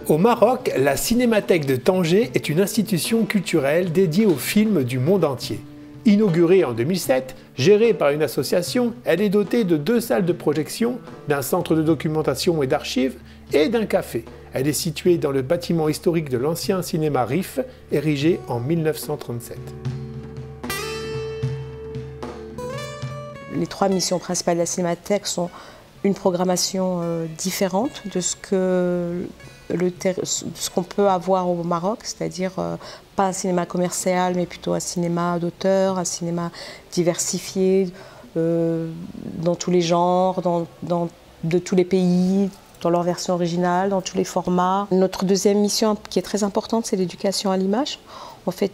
Au Maroc, la Cinémathèque de Tanger est une institution culturelle dédiée aux films du monde entier. Inaugurée en 2007, gérée par une association, elle est dotée de 2 salles de projection, d'un centre de documentation et d'archives et d'un café. Elle est située dans le bâtiment historique de l'ancien cinéma RIF, érigé en 1937. Les 3 missions principales de la Cinémathèque sont une programmation différente de ce qu'on peut avoir au Maroc, c'est-à-dire pas un cinéma commercial, mais plutôt un cinéma d'auteur, un cinéma diversifié dans tous les genres, de tous les pays, dans leur version originale, dans tous les formats. Notre deuxième mission qui est très importante, c'est l'éducation à l'image, en fait,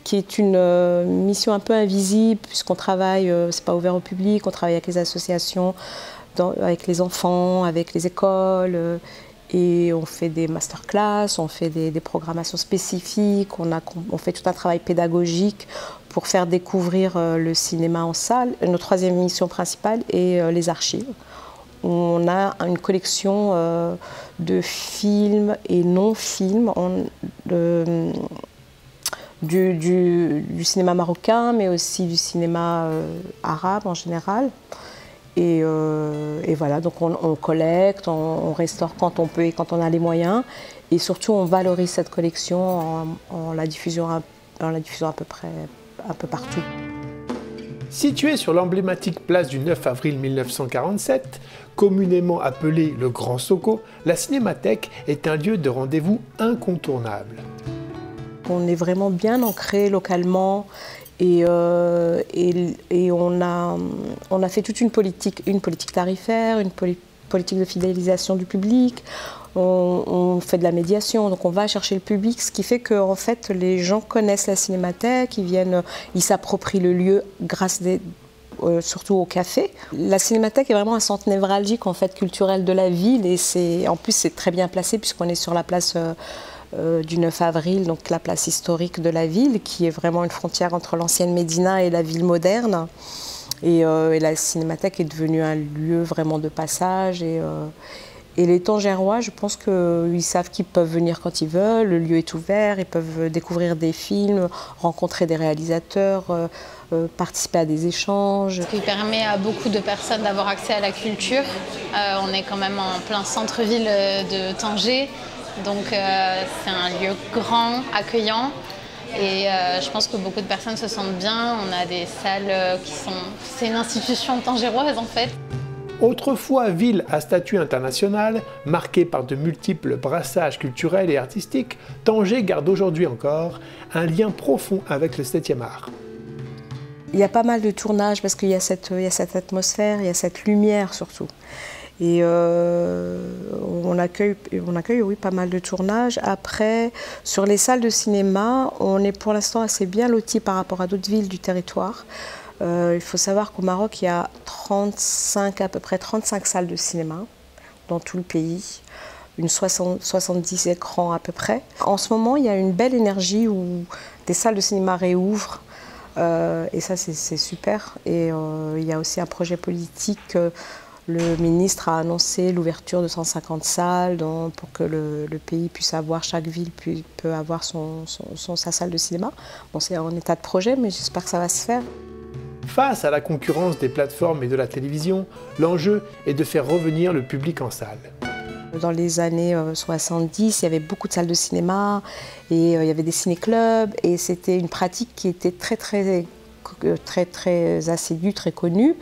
qui est une mission un peu invisible, puisqu'on travaille, c'est pas ouvert au public, on travaille avec les associations, avec les enfants, avec les écoles, et on fait des masterclass, on fait des programmations spécifiques, on fait tout un travail pédagogique pour faire découvrir le cinéma en salle. Notre troisième mission principale est les archives. On a une collection de films et non-films du cinéma marocain, mais aussi du cinéma arabe en général. Et voilà, donc on collecte, on restaure quand on peut et quand on a les moyens. Et surtout, on valorise cette collection en la diffusant à peu près un peu partout. Située sur l'emblématique place du 9 avril 1947, communément appelée le Grand Soko, la Cinémathèque est un lieu de rendez-vous incontournable. On est vraiment bien ancré localement. Et on a fait toute une politique tarifaire, une politique de fidélisation du public. On fait de la médiation, donc on va chercher le public, ce qui fait que en fait, les gens connaissent la Cinémathèque, ils s'approprient le lieu grâce surtout au café. La Cinémathèque est vraiment un centre névralgique en fait, culturel de la ville et en plus c'est très bien placé puisqu'on est sur la place du 9 avril, donc la place historique de la ville, qui est vraiment une frontière entre l'ancienne Médina et la ville moderne. Et la Cinémathèque est devenue un lieu vraiment de passage. Et les Tangérois, je pense qu'ils savent qu'ils peuvent venir quand ils veulent, le lieu est ouvert, ils peuvent découvrir des films, rencontrer des réalisateurs, participer à des échanges. Ce qui permet à beaucoup de personnes d'avoir accès à la culture. On est quand même en plein centre-ville de Tanger. Donc c'est un lieu grand, accueillant et je pense que beaucoup de personnes se sentent bien. On a des salles qui sont... C'est une institution tangéroise en fait. Autrefois ville à statut international, marquée par de multiples brassages culturels et artistiques, Tanger garde aujourd'hui encore un lien profond avec le 7e art. Il y a pas mal de tournages parce qu'il y a cette atmosphère, il y a cette lumière surtout. Et on accueille oui, pas mal de tournages. Après, sur les salles de cinéma, on est pour l'instant assez bien lotis par rapport à d'autres villes du territoire. Il faut savoir qu'au Maroc, il y a à peu près 35 salles de cinéma dans tout le pays, 70 écrans à peu près. En ce moment, il y a une belle énergie où des salles de cinéma réouvrent. Et ça, c'est super. Et il y a aussi un projet politique. Le ministre a annoncé l'ouverture de 150 salles pour que le pays puisse avoir, chaque ville peut avoir sa salle de cinéma. Bon, c'est en état de projet, mais j'espère que ça va se faire. Face à la concurrence des plateformes et de la télévision, l'enjeu est de faire revenir le public en salle. Dans les années 70, il y avait beaucoup de salles de cinéma et il y avait des ciné-clubs et c'était une pratique qui était très assidue, très connue.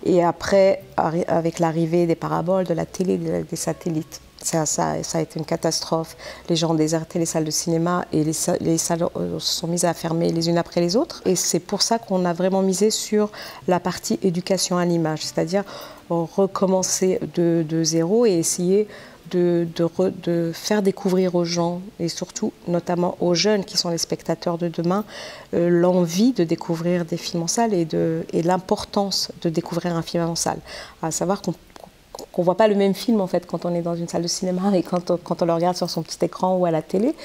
Et après, avec l'arrivée des paraboles, de la télé, des satellites, ça a été une catastrophe. Les gens ont déserté les salles de cinéma et les salles se sont mises à fermer les unes après les autres. Et c'est pour ça qu'on a vraiment misé sur la partie éducation à l'image, c'est-à-dire recommencer de zéro et essayer de faire découvrir aux gens, et surtout notamment aux jeunes qui sont les spectateurs de demain, l'envie de découvrir des films en salle et l'importance de découvrir un film en salle. À savoir qu'on ne voit pas le même film en fait quand on est dans une salle de cinéma et quand on le regarde sur son petit écran ou à la télé,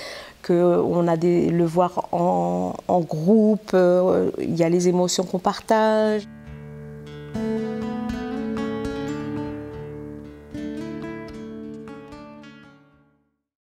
qu'on a le voir en groupe, il y a les émotions qu'on partage.